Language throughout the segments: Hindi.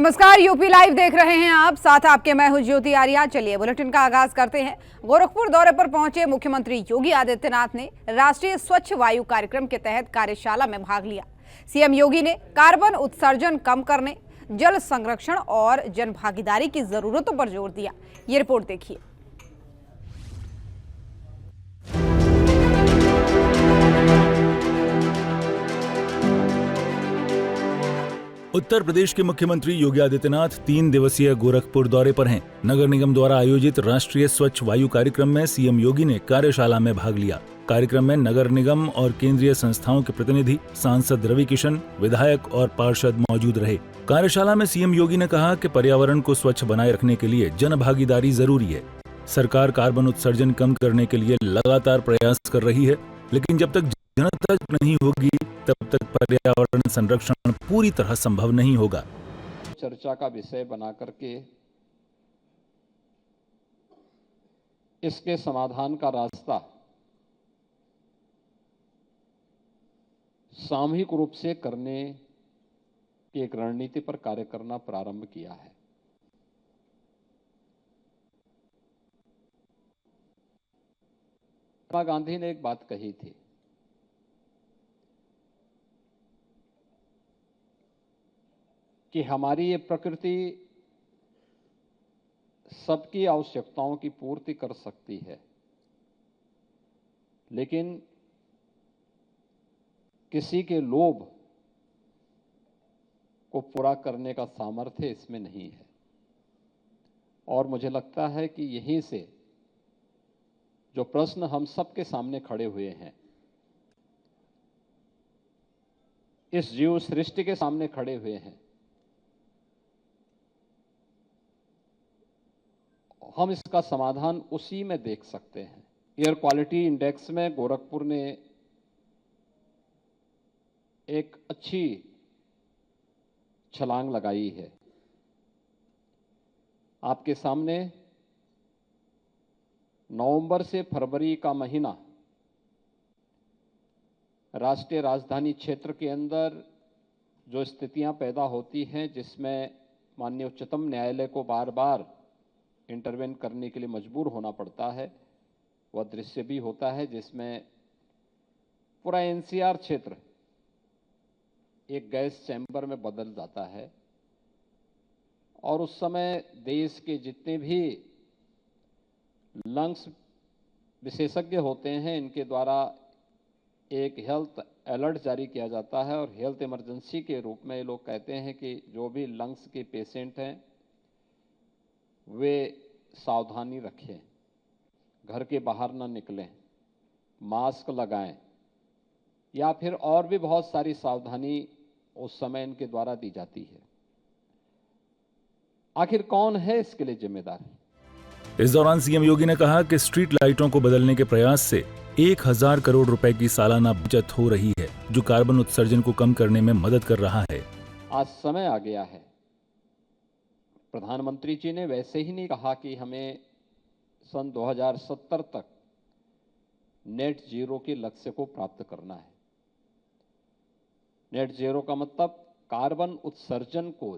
नमस्कार, यूपी लाइव देख रहे हैं आप। साथ आपके मैं हूं ज्योति आर्या। चलिए बुलेटिन का आगाज करते हैं। गोरखपुर दौरे पर पहुंचे मुख्यमंत्री योगी आदित्यनाथ ने राष्ट्रीय स्वच्छ वायु कार्यक्रम के तहत कार्यशाला में भाग लिया। सीएम योगी ने कार्बन उत्सर्जन कम करने, जल संरक्षण और जन भागीदारी की जरूरतों पर जोर दिया। ये रिपोर्ट देखिए। उत्तर प्रदेश के मुख्यमंत्री योगी आदित्यनाथ 3 दिवसीय गोरखपुर दौरे पर हैं। नगर निगम द्वारा आयोजित राष्ट्रीय स्वच्छ वायु कार्यक्रम में सीएम योगी ने कार्यशाला में भाग लिया। कार्यक्रम में नगर निगम और केंद्रीय संस्थाओं के प्रतिनिधि, सांसद रवि किशन, विधायक और पार्षद मौजूद रहे। कार्यशाला में सीएम योगी ने कहा कि पर्यावरण को स्वच्छ बनाए रखने के लिए जन भागीदारी जरूरी है। सरकार कार्बन उत्सर्जन कम करने के लिए लगातार प्रयास कर रही है, लेकिन जब तक जनता नहीं होगी तब तक पर्यावरण संरक्षण पूरी तरह संभव नहीं होगा। चर्चा का विषय बना करके इसके समाधान का रास्ता सामूहिक रूप से करने की एक रणनीति पर कार्य करना प्रारंभ किया है। महात्मा गांधी ने एक बात कही थी, कि हमारी ये प्रकृति सबकी आवश्यकताओं की पूर्ति कर सकती है, लेकिन किसी के लोभ को पूरा करने का सामर्थ्य इसमें नहीं है। और मुझे लगता है कि यहीं से जो प्रश्न हम सबके सामने खड़े हुए हैं, इस जीव सृष्टि के सामने खड़े हुए हैं, हम इसका समाधान उसी में देख सकते हैं। एयर क्वालिटी इंडेक्स में गोरखपुर ने एक अच्छी छलांग लगाई है। आपके सामने नवंबर से फरवरी का महीना राष्ट्रीय राजधानी क्षेत्र के अंदर जो स्थितियां पैदा होती हैं, जिसमें माननीय उच्चतम न्यायालय को बार बार इंटरवेन करने के लिए मजबूर होना पड़ता है, वह दृश्य भी होता है जिसमें पूरा एनसीआर क्षेत्र एक गैस चैम्बर में बदल जाता है। और उस समय देश के जितने भी लंग्स विशेषज्ञ होते हैं, इनके द्वारा एक हेल्थ अलर्ट जारी किया जाता है और हेल्थ इमरजेंसी के रूप में ये लोग कहते हैं कि जो भी लंग्स के पेशेंट हैं वे सावधानी रखें, घर के बाहर न निकलें, मास्क लगाएं, या फिर और भी बहुत सारी सावधानी उस समय इनके द्वारा दी जाती है। आखिर कौन है इसके लिए जिम्मेदार? इस दौरान सीएम योगी ने कहा कि स्ट्रीट लाइटों को बदलने के प्रयास से 1000 करोड़ रुपए की सालाना बचत हो रही है, जो कार्बन उत्सर्जन को कम करने में मदद कर रहा है। आज समय आ गया है। प्रधानमंत्री जी ने वैसे ही नहीं कहा कि हमें सन 2070 तक नेट जीरो के लक्ष्य को प्राप्त करना है। नेट जीरो का मतलब कार्बन उत्सर्जन को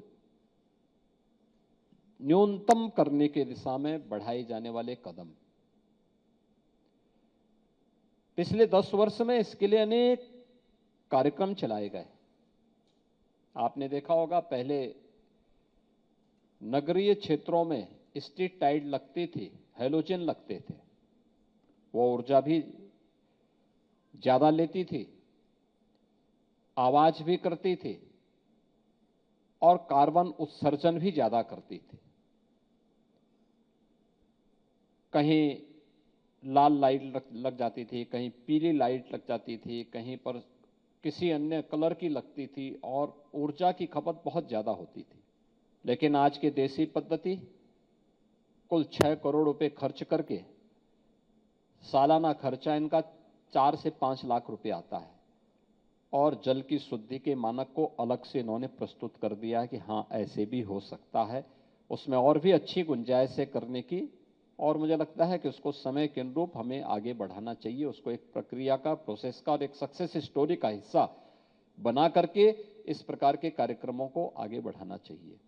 न्यूनतम करने की दिशा में बढ़ाए जाने वाले कदम। पिछले 10 वर्ष में इसके लिए अनेक कार्यक्रम चलाए गए। आपने देखा होगा, पहले नगरीय क्षेत्रों में स्ट्रीट लाइट लगती थी, हैलोजन लगते थे, वो ऊर्जा भी ज्यादा लेती थी, आवाज भी करती थी और कार्बन उत्सर्जन भी ज्यादा करती थी। कहीं लाल लाइट लग जाती थी, कहीं पीली लाइट लग जाती थी, कहीं पर किसी अन्य कलर की लगती थी और ऊर्जा की खपत बहुत ज्यादा होती थी। लेकिन आज की देसी पद्धति, कुल 6 करोड़ रुपए खर्च करके सालाना खर्चा इनका 4 से 5 लाख रुपए आता है और जल की शुद्धि के मानक को अलग से इन्होंने प्रस्तुत कर दिया है कि हाँ, ऐसे भी हो सकता है। उसमें और भी अच्छी गुंजाइश है करने की, और मुझे लगता है कि उसको समय के अनुरूप हमें आगे बढ़ाना चाहिए। उसको एक प्रक्रिया का, प्रोसेस का और एक सक्सेस स्टोरी का हिस्सा बना करके इस प्रकार के कार्यक्रमों को आगे बढ़ाना चाहिए।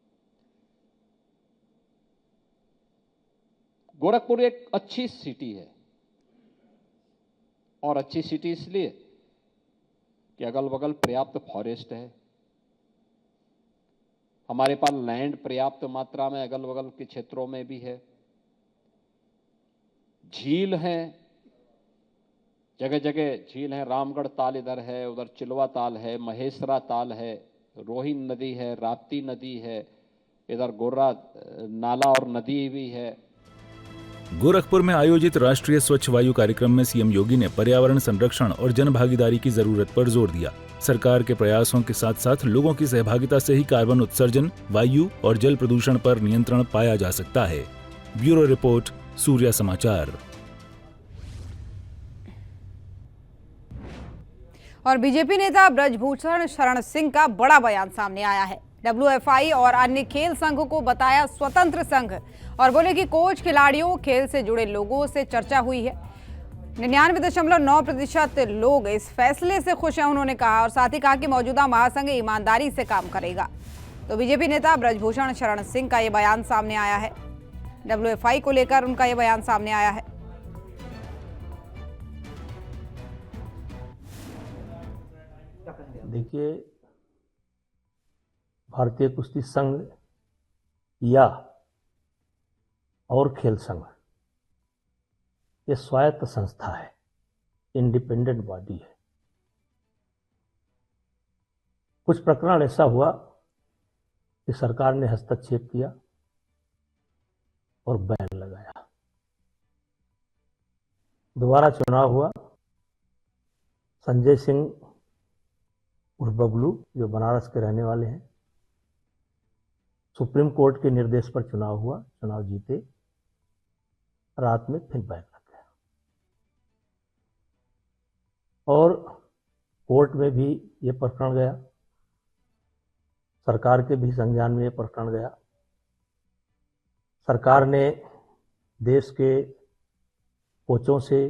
गोरखपुर एक अच्छी सिटी है, और अच्छी सिटी इसलिए कि अगल बगल पर्याप्त फॉरेस्ट है, हमारे पास लैंड पर्याप्त मात्रा में अगल बगल के क्षेत्रों में भी है, झील है, जगह जगह झील है, रामगढ़ ताल इधर है, उधर चिलवा ताल है, महेसरा ताल है, रोहिन नदी है, राप्ती नदी है, इधर गोर्रा नाला और नदी भी है। गोरखपुर में आयोजित राष्ट्रीय स्वच्छ वायु कार्यक्रम में सीएम योगी ने पर्यावरण संरक्षण और जन भागीदारी की जरूरत पर जोर दिया। सरकार के प्रयासों के साथ साथ लोगों की सहभागिता से ही कार्बन उत्सर्जन, वायु और जल प्रदूषण पर नियंत्रण पाया जा सकता है। ब्यूरो रिपोर्ट, सूर्या समाचार। और बीजेपी नेता ब्रजभूषण शरण सिंह का बड़ा बयान सामने आया है। WFI और अन्य खेल संघ को बताया स्वतंत्र संघ और बोले कि कोच, खिलाड़ियों, खेल से जुड़े लोगों से चर्चा हुई है। 99.9% लोग इस फैसले से खुश हैं, उन्होंने कहा, और साथ ही कहा कि मौजूदा महासंघ ईमानदारी से काम करेगा। तो बीजेपी नेता ब्रजभूषण शरण सिंह का ये बयान सामने आया है। WFI को लेकर उनका ये बयान सामने आया है। देखिए, भारतीय कुश्ती संघ या और खेल संघ ये स्वायत्त संस्था है, इंडिपेंडेंट बॉडी है। कुछ प्रकरण ऐसा हुआ कि सरकार ने हस्तक्षेप किया और बैन लगाया। दोबारा चुनाव हुआ, संजय सिंह उर्फ बबलू जो बनारस के रहने वाले हैं, सुप्रीम कोर्ट के निर्देश पर चुनाव हुआ, चुनाव जीते, रात में फिर बैन लग गया। और कोर्ट में भी ये प्रकरण गया, सरकार के भी संज्ञान में ये प्रकरण गया। सरकार ने देश के कोचों से,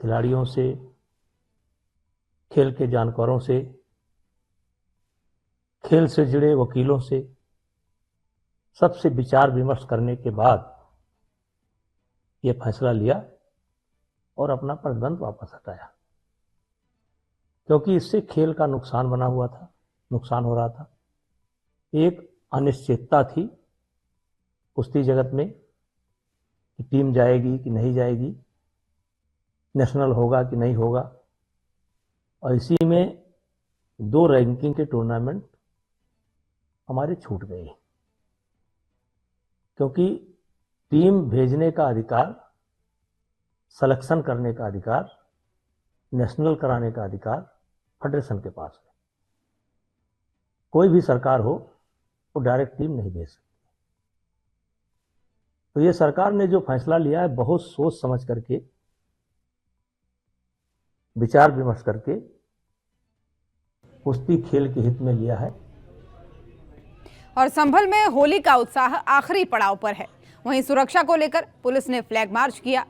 खिलाड़ियों से, खेल के जानकारों से, खेल से जुड़े वकीलों से सबसे विचार विमर्श करने के बाद ये फैसला लिया और अपना प्रतिबंध वापस हटाया, क्योंकि इससे खेल का नुकसान बना हुआ था, नुकसान हो रहा था। एक अनिश्चितता थी कुश्ती जगत में कि टीम जाएगी कि नहीं जाएगी, नेशनल होगा कि नहीं होगा, और इसी में 2 रैंकिंग के टूर्नामेंट हमारे छूट गए, क्योंकि टीम भेजने का अधिकार, सिलेक्शन करने का अधिकार, नेशनल कराने का अधिकार फेडरेशन के पास है। कोई भी सरकार हो वो डायरेक्ट टीम नहीं भेज सकती। तो ये सरकार ने जो फैसला लिया है, बहुत सोच समझ करके, विचार विमर्श करके कुश्ती खेल के हित में लिया है। और संभल में होली का उत्साह आखिरी पड़ाव पर है। वहीं सुरक्षा को लेकर पुलिस ने फ्लैग मार्च किया।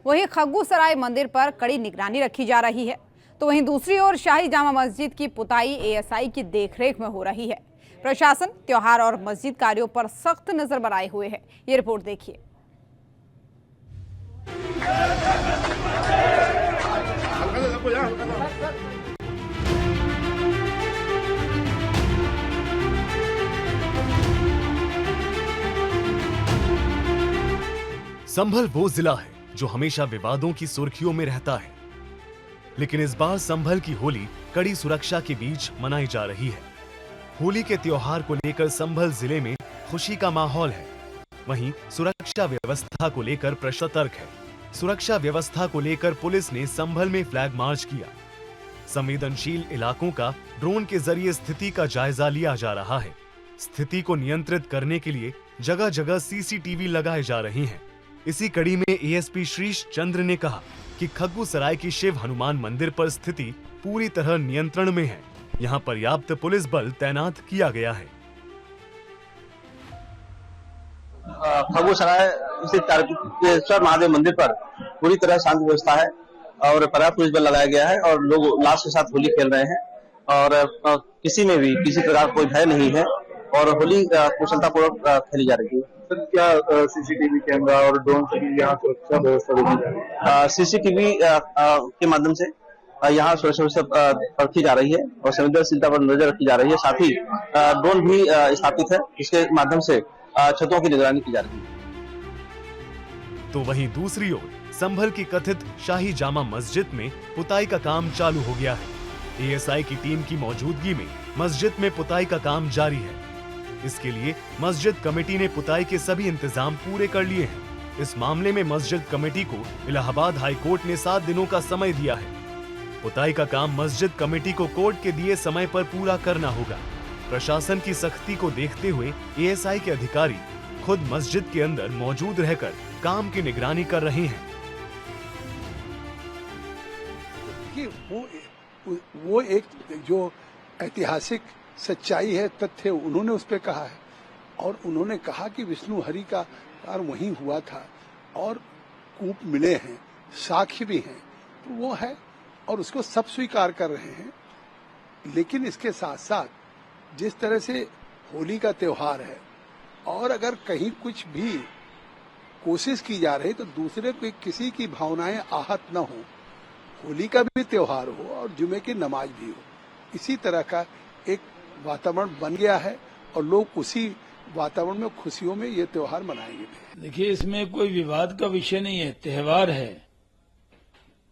वहीं खग्गूसराय मंदिर पर कड़ी निगरानी रखी जा रही है। तो वहीं दूसरी ओर शाही जामा मस्जिद की पुताई ASI की देखरेख में हो रही है। प्रशासन त्योहार और मस्जिद कार्यों पर सख्त नजर बनाए हुए है। ये रिपोर्ट देखिए। संभल वो जिला है जो हमेशा विवादों की सुर्खियों में रहता है, लेकिन इस बार संभल की होली कड़ी सुरक्षा के बीच मनाई जा रही है। होली के त्योहार को लेकर संभल जिले में खुशी का माहौल है। वहीं सुरक्षा व्यवस्था को लेकर प्रशासन सतर्क है। सुरक्षा व्यवस्था को लेकर पुलिस ने संभल में फ्लैग मार्च किया। संवेदनशील इलाकों का ड्रोन के जरिए स्थिति का जायजा लिया जा रहा है। स्थिति को नियंत्रित करने के लिए जगह जगह CCTV लगाए जा रहे हैं। इसी कड़ी में ASP श्रीश चंद्र ने कहा कि खग्गूसराय की शिव हनुमान मंदिर पर स्थिति पूरी तरह नियंत्रण में है। यहाँ पर्याप्त पुलिस बल तैनात किया गया है। खग्गूसराय स्थित तारकेश्वर महादेव मंदिर पर पूरी तरह शांति व्यवस्था है और पर्याप्त पुलिस बल लगाया गया है और लोग उल्लास के साथ होली खेल रहे हैं और किसी में भी किसी प्रकार कोई भय नहीं है और होली कुशलतापूर्वक खेली जा रही है। सर क्या सीसीटीवी कैमरा और ड्रोन से भी यहाँ सुरक्षा व्यवस्था देखी जा रही है? सीसीटीवी के माध्यम से यहाँ सुरक्षा व्यवस्था परखी जा रही है और संवेदनशीलता पर नजर रखी जा रही है। साथ ही ड्रोन भी स्थापित है, इसके माध्यम से छतों की निगरानी की जा रही है। तो वहीं दूसरी ओर संभल की कथित शाही जामा मस्जिद में पुताई का काम चालू हो गया है। एएसआई की टीम की मौजूदगी में मस्जिद में पुताई का काम जारी है। इसके लिए मस्जिद कमेटी ने पुताई के सभी इंतजाम पूरे कर लिए हैं। इस मामले में मस्जिद कमेटी को इलाहाबाद हाई कोर्ट ने 7 दिनों का समय दिया है। पुताई का काम मस्जिद कमेटी को कोर्ट के दिए समय पर पूरा करना होगा। प्रशासन की सख्ती को देखते हुए एएसआई के अधिकारी खुद मस्जिद के अंदर मौजूद रहकर काम की निगरानी कर रहे हैं। वो एक जो ऐतिहासिक सच्चाई है, तथ्य उन्होंने उस पर कहा है और उन्होंने कहा कि विष्णु हरि का कार वहीं हुआ था और कूप मिले हैं, साक्ष्य भी हैं, तो वो है और उसको सब स्वीकार कर रहे हैं। लेकिन इसके साथ साथ जिस तरह से होली का त्योहार है और अगर कहीं कुछ भी कोशिश की जा रही तो दूसरे को किसी की भावनाएं आहत न हो, होली का भी त्योहार हो और जुमे की नमाज भी हो, इसी तरह का एक वातावरण बन गया है और लोग उसी वातावरण में खुशियों में ये त्योहार मनाएंगे। देखिए, इसमें कोई विवाद का विषय नहीं है, त्योहार है।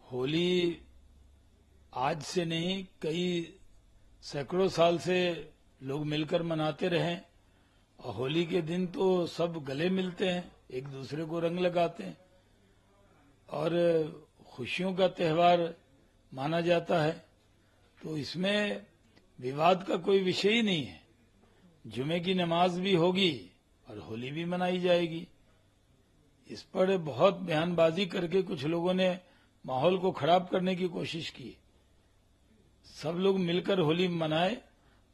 होली आज से नहीं, कई सैकड़ों साल से लोग मिलकर मनाते रहे और होली के दिन तो सब गले मिलते हैं, एक दूसरे को रंग लगाते हैं और खुशियों का त्योहार माना जाता है। तो इसमें विवाद का कोई विषय ही नहीं है। जुमे की नमाज भी होगी और होली भी मनाई जाएगी। इस पर बहुत बयानबाजी करके कुछ लोगों ने माहौल को खराब करने की कोशिश की। सब लोग मिलकर होली मनाए,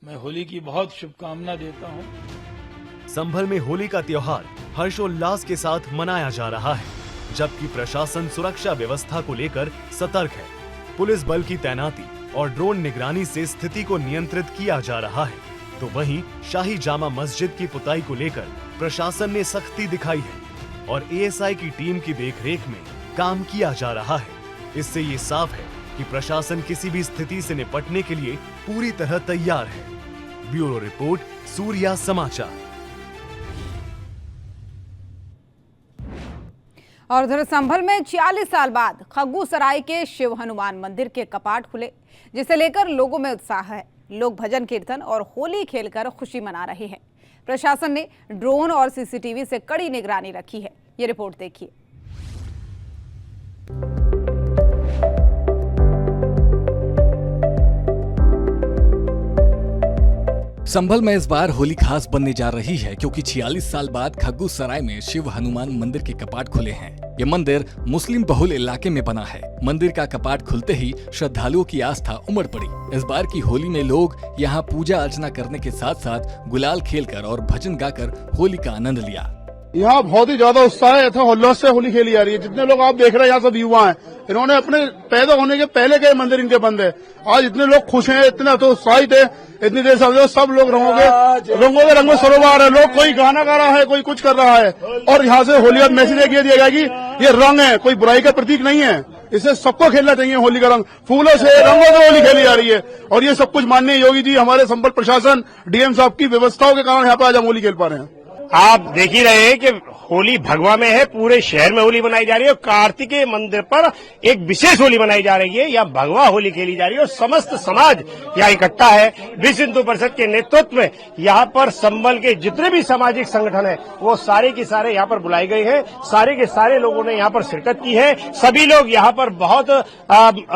मैं होली की बहुत शुभकामना देता हूं। संभल में होली का त्योहार हर्षोल्लास के साथ मनाया जा रहा है, जबकि प्रशासन सुरक्षा व्यवस्था को लेकर सतर्क है। पुलिस बल की तैनाती और ड्रोन निगरानी से स्थिति को नियंत्रित किया जा रहा है। तो वहीं शाही जामा मस्जिद की पुताई को लेकर प्रशासन ने सख्ती दिखाई है और एएसआई की टीम की देखरेख में काम किया जा रहा है। इससे ये साफ है कि प्रशासन किसी भी स्थिति से निपटने के लिए पूरी तरह तैयार है। ब्यूरो रिपोर्ट, सूर्या समाचार। और उधर संभल में 46 साल बाद खग्गूसराय के शिव हनुमान मंदिर के कपाट खुले, जिसे लेकर लोगों में उत्साह है। लोग भजन कीर्तन और होली खेलकर खुशी मना रहे हैं। प्रशासन ने ड्रोन और सीसीटीवी से कड़ी निगरानी रखी है। ये रिपोर्ट देखिए। संभल में इस बार होली खास बनने जा रही है, क्योंकि 46 साल बाद खग्गूसराय में शिव हनुमान मंदिर के कपाट खुले हैं। ये मंदिर मुस्लिम बहुल इलाके में बना है। मंदिर का कपाट खुलते ही श्रद्धालुओं की आस्था उमड़ पड़ी। इस बार की होली में लोग यहाँ पूजा अर्चना करने के साथ साथ गुलाल खेलकर और भजन गाकर होली का आनंद लिया। यहाँ बहुत ही ज्यादा उत्साह है, उल्लास से होली खेली जा रही है। जितने लोग आप देख रहे हैं यहाँ सब युवा हैं। इन्होंने अपने पैदा होने के पहले के मंदिर इनके बंद है। आज इतने लोग खुश हैं, इतने तो उत्साहित है। इतनी देर समझो सब लोग रंगों के रंग में सरोवर है। लोग कोई गाना गा रहा है, कोई कुछ कर रहा है। और यहाँ से होली का मैसेज दिया गया कि ये रंग है, कोई बुराई का प्रतीक नहीं है। इसे सबको खेलना चाहिए। होली का रंग, फूलों से, रंगों से होली खेली जा रही है। और ये सब कुछ माननीय योगी जी, हमारे संभल प्रशासन, डीएम साहब की व्यवस्थाओं के कारण यहाँ पे आज हम होली खेल पा रहे हैं। आप देख ही रहे हैं कि होली भगवा में है, पूरे शहर में होली मनाई जा रही है और कार्तिकेय मंदिर पर एक विशेष होली मनाई जा रही है। यहाँ भगवा होली खेली जा रही है और समस्त समाज यहाँ इकट्ठा है। विश्व हिंदू परिषद के नेतृत्व में यहाँ पर संभल के जितने भी सामाजिक संगठन है वो सारे के सारे यहाँ पर बुलाए गए हैं। सारे के सारे लोगों ने यहाँ पर शिरकत की है। सभी लोग यहाँ पर बहुत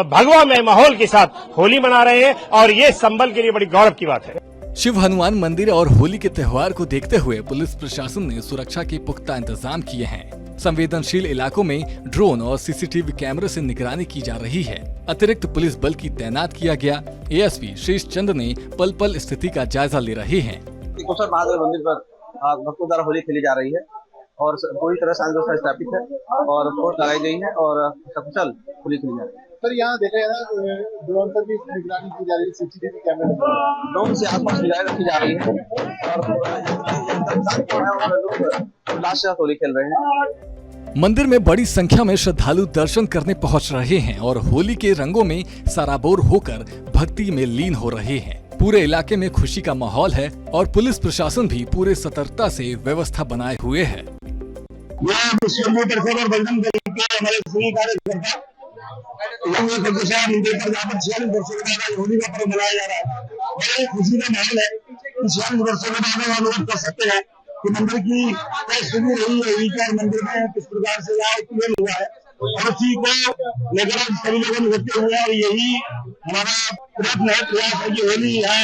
भगवामय माहौल के साथ होली मना रहे हैं और ये संभल के लिए बड़ी गौरव की बात है। शिव हनुमान मंदिर और होली के त्योहार को देखते हुए पुलिस प्रशासन ने सुरक्षा के पुख्ता इंतजाम किए हैं। संवेदनशील इलाकों में ड्रोन और सीसीटीवी कैमरे से निगरानी की जा रही है। अतिरिक्त पुलिस बल की तैनात किया गया। एएसपी शेष चंद्र ने पल पल स्थिति का जायजा ले रहे हैं। महादेव मंदिर पर भक्तों द्वारा होली खेली जा रही है और पूरी तरह शांति व्यवस्था स्थापित है और फोर्स लगाई गई है और सकुशल होली खेली जा रही है। सर यहाँ देखा जाए ड्रोन पर भी निगरानी की जा रही है, सीसीटीवी कैमरे ड्रोन से आसपास निगरानी रखी जा रही है और उल्लास से होली खेल रहे हैं। मंदिर में बड़ी संख्या में श्रद्धालु दर्शन करने पहुंच रहे हैं और होली के रंगों में सराबोर होकर भक्ति में लीन हो रहे हैं। पूरे इलाके में खुशी का माहौल है और पुलिस प्रशासन भी पूरे सतर्कता से व्यवस्था बनाए हुए है। होली का पर्व मनाया जा रहा है, बड़े खुशी का माहौल है। 46 वर्षों के बाद अनुभव कर सकते हैं कि मंदिर की शुरू रही है और मंदिर में किस प्रकार से यहाँ हुआ है और उसी को लेकर सभी लोग निकलते हुए और यही हमारा प्रयत्न है, प्रयास है कि होली यहाँ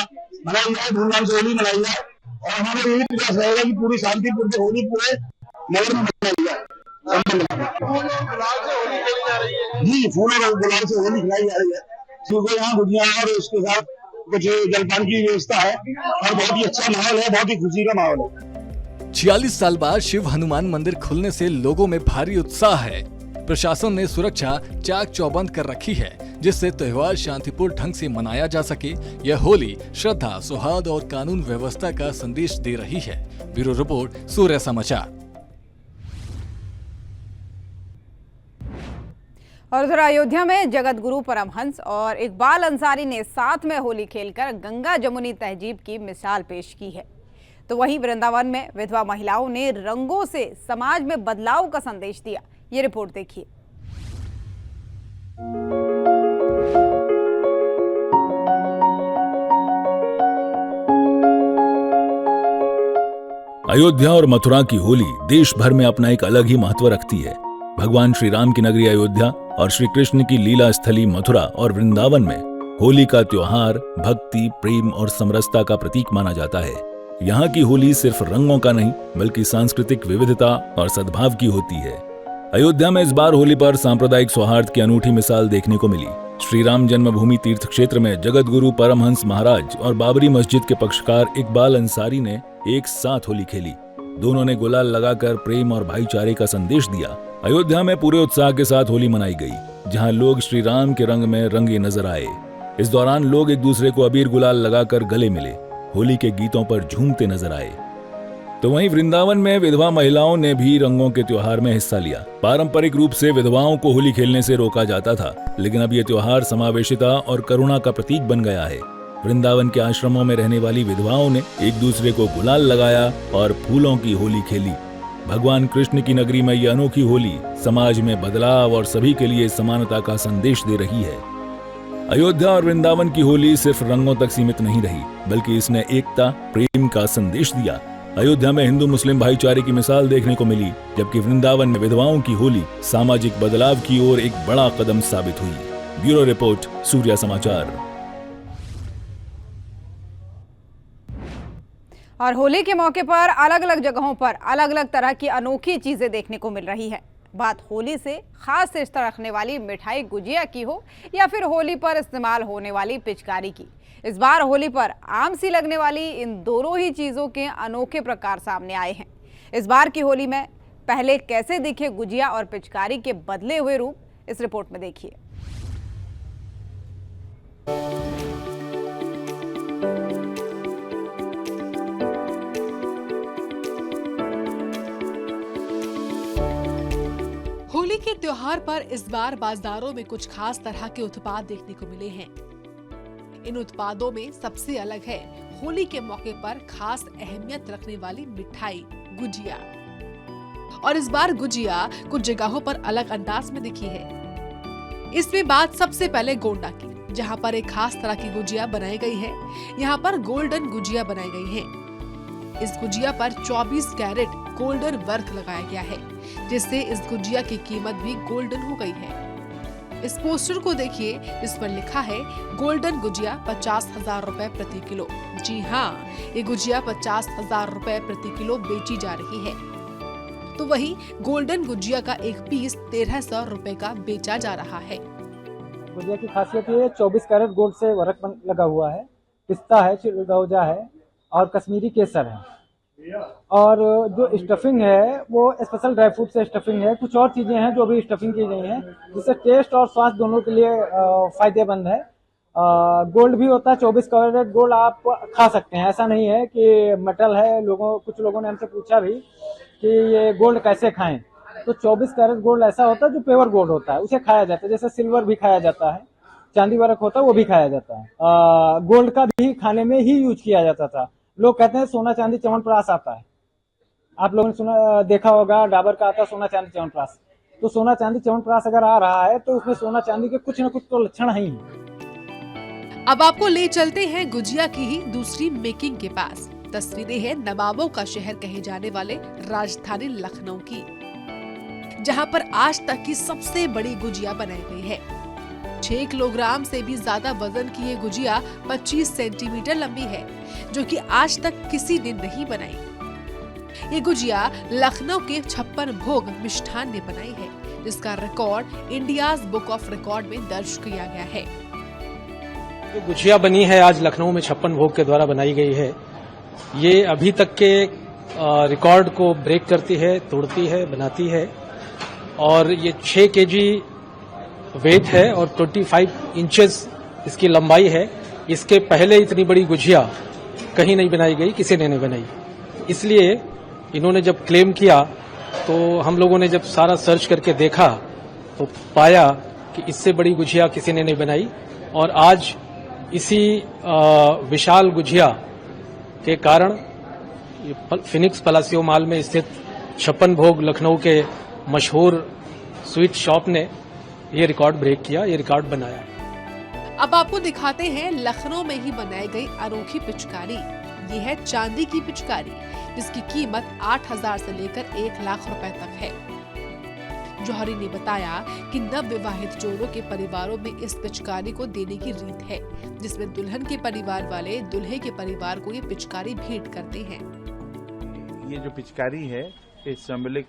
मनाई जाए, धूमधाम से होली मनाई जाए और हमारा यही प्रयास रहेगा कि पूरी शांतिपूर्ण होली पूरे नगर में मनाई जाए। जी, फूलों और गुलाल से होली खिलाई जा रही है। सुबह यहाँ गुजिया और उसके साथ कुछ जलपान की व्यवस्था है और बहुत ही अच्छा माहौल है, बहुत ही खुशी का माहौल है। 46 साल बाद शिव हनुमान मंदिर खुलने से लोगों में भारी उत्साह है। प्रशासन ने सुरक्षा चाक चौबंद कर रखी है जिससे त्योहार शांतिपूर्ण ढंग से मनाया जा सके। यह होली श्रद्धा, सौहार्द और कानून व्यवस्था का संदेश दे रही है। ब्यूरो रिपोर्ट, सूर्य समाचार। और उधर अयोध्या में जगत गुरु परमहंस और इकबाल अंसारी ने साथ में होली खेलकर गंगा जमुनी तहजीब की मिसाल पेश की है। तो वहीं वृंदावन में विधवा महिलाओं ने रंगों से समाज में बदलाव का संदेश दिया। ये रिपोर्ट देखिए। अयोध्या और मथुरा की होली देश भर में अपना एक अलग ही महत्व रखती है। भगवान श्री राम की नगरी अयोध्या और श्री कृष्ण की लीला स्थली मथुरा और वृंदावन में होली का त्योहार भक्ति, प्रेम और समरसता का प्रतीक माना जाता है। यहाँ की होली सिर्फ रंगों का नहीं बल्कि सांस्कृतिक विविधता और सद्भाव की होती है। अयोध्या में इस बार होली पर सांप्रदायिक सौहार्द की अनूठी मिसाल देखने को मिली। श्री राम जन्मभूमि तीर्थ क्षेत्र में जगत गुरु परमहंस महाराज और बाबरी मस्जिद के पक्षकार इकबाल अंसारी ने एक साथ होली खेली। दोनों ने गुलाल लगाकर प्रेम और भाईचारे का संदेश दिया। अयोध्या में पूरे उत्साह के साथ होली मनाई गई, जहां लोग श्री राम के रंग में रंगे नजर आए। इस दौरान लोग एक दूसरे को अबीर गुलाल लगाकर गले मिले, होली के गीतों पर झूमते नजर आए। तो वहीं वृंदावन में विधवा महिलाओं ने भी रंगों के त्योहार में हिस्सा लिया। पारंपरिक रूप से विधवाओं को होली खेलने से रोका जाता था, लेकिन अब यह त्योहार समावेशिता और करुणा का प्रतीक बन गया है। वृंदावन के आश्रमों में रहने वाली विधवाओं ने एक दूसरे को गुलाल लगाया और फूलों की होली खेली। भगवान कृष्ण की नगरी में यह अनोखी होली समाज में बदलाव और सभी के लिए समानता का संदेश दे रही है। अयोध्या और वृंदावन की होली सिर्फ रंगों तक सीमित नहीं रही, बल्कि इसने एकता, प्रेम का संदेश दिया। अयोध्या में हिंदू मुस्लिम भाईचारे की मिसाल देखने को मिली, जबकि वृंदावन में विधवाओं की होली सामाजिक बदलाव की ओर एक बड़ा कदम साबित हुई। ब्यूरो रिपोर्ट, सूर्य समाचार। और होली के मौके पर अलग अलग जगहों पर अलग अलग तरह की अनोखी चीजें देखने को मिल रही है। बात होली से खास रिश्ता रखने वाली मिठाई गुजिया की हो या फिर होली पर इस्तेमाल होने वाली पिचकारी की, इस बार होली पर आम सी लगने वाली इन दोनों ही चीजों के अनोखे प्रकार सामने आए हैं। इस बार की होली में पहले कैसे दिखे गुजिया और पिचकारी के बदले हुए रूप, इस रिपोर्ट में देखिए। होली के त्योहार पर इस बार बाजारों में कुछ खास तरह के उत्पाद देखने को मिले हैं। इन उत्पादों में सबसे अलग है होली के मौके पर खास अहमियत रखने वाली मिठाई गुजिया। और इस बार गुजिया कुछ जगहों पर अलग अंदाज में दिखी है। इसमें बात सबसे पहले गोंडा की, जहां पर एक खास तरह की गुजिया बनाई गई है। यहाँ पर गोल्डन गुजिया बनाई गई है। इस गुजिया पर 24 कैरेट गोल्डन वर्क लगाया गया है, जिससे इस गुजिया की कीमत भी गोल्डन हो गई है। इस पोस्टर को देखिए, जिस पर लिखा है गोल्डन गुजिया 50,000 रुपए प्रति किलो। जी हाँ, ये गुजिया 50,000 रुपए प्रति किलो बेची जा रही है। तो वहीं गोल्डन गुजिया का एक पीस 1300 रुपए का बेचा जा रहा है। गुजिया की खासियत ये 24 कैरेट गोल्ड से वर्क लगा हुआ है, पिस्ता है, चिलगोजा है और कश्मीरी केसर है। और जो स्टफिंग है वो स्पेशल ड्राई फ्रूट से स्टफिंग है। कुछ और चीजें हैं जो भी स्टफिंग की गई हैं, जिससे टेस्ट और स्वास्थ्य दोनों के लिए फायदेमंद है। गोल्ड भी होता है, 24 कैरेट गोल्ड आप खा सकते हैं, ऐसा नहीं है कि मेटल है। कुछ लोगों ने हमसे पूछा भी कि ये गोल्ड कैसे खाएं, तो 24 कैरेट गोल्ड ऐसा होता है जो प्योर गोल्ड होता है, उसे खाया जाता है। जैसे सिल्वर भी खाया जाता है, चांदी वर्क होता है वो भी खाया जाता है। गोल्ड का भी खाने में ही यूज किया जाता था। लोग कहते हैं सोना चांदी च्यवनप्राश आता है, आप लोगों ने सुना देखा होगा, डाबर का आता है सोना चांदी च्यवनप्राश। तो सोना चांदी च्यवनप्राश अगर आ रहा है तो उसमें सोना चांदी के कुछ न कुछ तो लक्षण ही है। अब आपको ले चलते हैं गुजिया की ही दूसरी मेकिंग के पास। तस्वीरें हैं नवाबों का शहर कहे जाने वाले राजधानी लखनऊ की, जहां पर आज तक की सबसे बड़ी गुजिया बनाई गई है। 6 किलोग्राम से भी ज्यादा वजन की ये गुजिया 25 सेंटीमीटर लंबी है, जो कि आज तक किसी ने नहीं बनाई। ये गुजिया लखनऊ के 56 भोग मिष्ठान ने बनाई है, जिसका record India's book of record में दर्ज किया गया है। जो गुजिया बनी है आज लखनऊ में 56 भोग के द्वारा बनाई गई है, ये अभी तक के रिकॉर्ड को ब्रेक करती है, तोड़ती है, बनाती है। और ये 6 केजी वेट है और 25 इंचेस इसकी लंबाई है। इसके पहले इतनी बड़ी गुजिया कहीं नहीं बनाई गई, किसी ने नहीं बनाई। इसलिए इन्होंने जब क्लेम किया तो हम लोगों ने जब सारा सर्च करके देखा तो पाया कि इससे बड़ी गुजिया किसी ने नहीं बनाई। और आज इसी विशाल गुजिया के कारण फिनिक्स पलासियो मॉल में स्थित 56 भोग लखनऊ के मशहूर स्वीट शॉप ने ये रिकॉर्ड ब्रेक किया, ये रिकॉर्ड बनाया। अब आपको दिखाते हैं लखनऊ में ही बनाई गई अनोखी पिचकारी। ये है चांदी की पिचकारी, जिसकी कीमत 8,000 से लेकर 1 लाख रुपए तक है। जौहरी ने बताया कि नव विवाहित जोड़ों के परिवारों में इस पिचकारी को देने की रीत है, जिसमें दुल्हन के परिवार वाले दूल्हे के परिवार को ये पिचकारी भेंट करते हैं। ये जो पिचकारी है, एक सिंबलिक,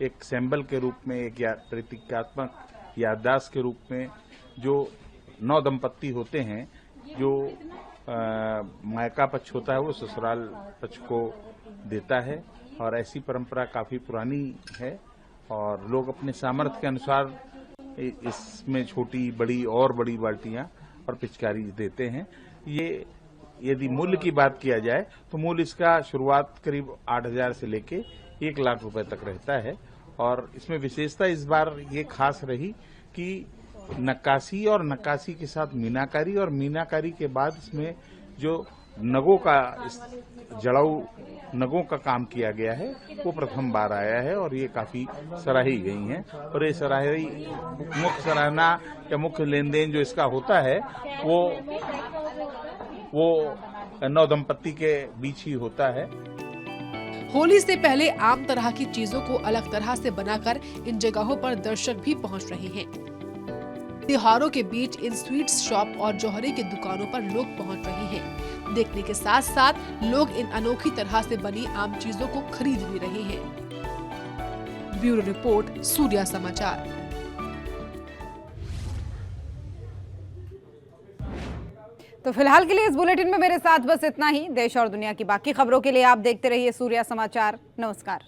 एक सिंबल के रूप में, एक प्रतीकात्मक याददाश्त के रूप में, जो नौ दंपत्ति होते हैं, जो मायका पक्ष होता है वो ससुराल पक्ष को देता है। और ऐसी परंपरा काफी पुरानी है और लोग अपने सामर्थ्य के अनुसार इसमें छोटी बड़ी और बड़ी बाल्टियां और पिचकारी देते हैं। ये यदि मूल्य की बात किया जाए तो मूल्य इसका शुरुआत करीब 8,000 से लेके 1 लाख रुपए तक रहता है। और इसमें विशेषता इस बार ये खास रही कि नक्काशी और नक्काशी के साथ मीनाकारी और मीनाकारी के बाद इसमें जो नगों का जड़ाऊ नगों का काम किया गया है वो प्रथम बार आया है और ये काफी सराही गई हैं। और ये सराही मुख्य सराहना या मुख्य लेन देन जो इसका होता है वो नौ दंपत्ति के बीच ही होता है। होली से पहले आम तरह की चीजों को अलग तरह से बनाकर इन जगहों पर दर्शक भी पहुंच रहे हैं। त्योहारों के बीच इन स्वीट्स शॉप और जौहरी की दुकानों पर लोग पहुंच रहे हैं। देखने के साथ साथ लोग इन अनोखी तरह से बनी आम चीजों को खरीद भी रहे हैं। ब्यूरो रिपोर्ट, सूर्या समाचार। तो फिलहाल के लिए इस बुलेटिन में मेरे साथ बस इतना ही। देश और दुनिया की बाकी खबरों के लिए आप देखते रहिए सूर्या समाचार। नमस्कार।